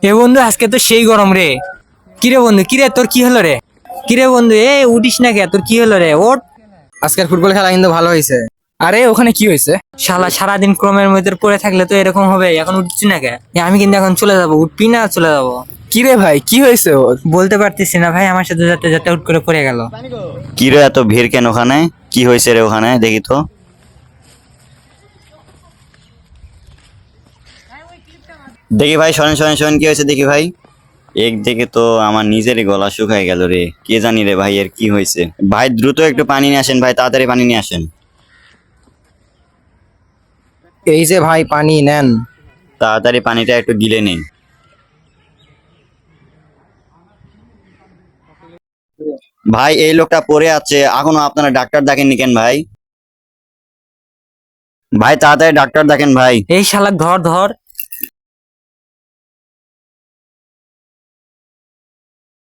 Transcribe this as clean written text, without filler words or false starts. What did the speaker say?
এ বন্ধু, আজকে তো সেই গরম রে। কিরে বন্ধু, কিরে তোর কি হলো রে? কিরে বন্ধু, উঠিস না কে? তোর কি হলো রে? ওঠ। আজকের ফুটবল খেলা কিন্তু ভালো হয়েছে। আরে ওখানে কি হয়েছে? শালা সারাদিন ক্রমের মধ্যে পড়ে থাকলে তো এরকম হবে। এখন উঠছি না কে? আমি কিন্তু এখন চলে যাবো। উঠবি না? চলে যাবো। কি রে ভাই, কি হয়েছে ওর? বলতে পারতেছি না ভাই, আমার সাথে যেতে যেতে হুট করে পড়ে গেল। কি রে, এত ভিড় কেন ওখানে? কি হয়েছে রে ওখানে, দেখি তো। দেখি ভাই, শোনেন শোনেন শোনেন, কি হয়েছে দেখি ভাই। এক দেখে তো আমার নিজেরই গলা শুকায় গেল রে। কে জানি রে ভাই, এর কি হয়েছে। ভাই দ্রুত একটু পানি নিয়ে আসেন ভাই, তাড়াতাড়ি পানি নিয়ে আসেন। এই যে ভাই, পানি নেন। তাড়াতাড়ি পানিটা একটু গিলে নিন। ভাই এই লোকটা পড়ে আছে, এখনো আপনারা ডাক্তার দেখেননি কেন ভাই? ভাই তাড়াতাড়ি ডাক্তার দেখেন ভাই। এই শালা ধর ধর।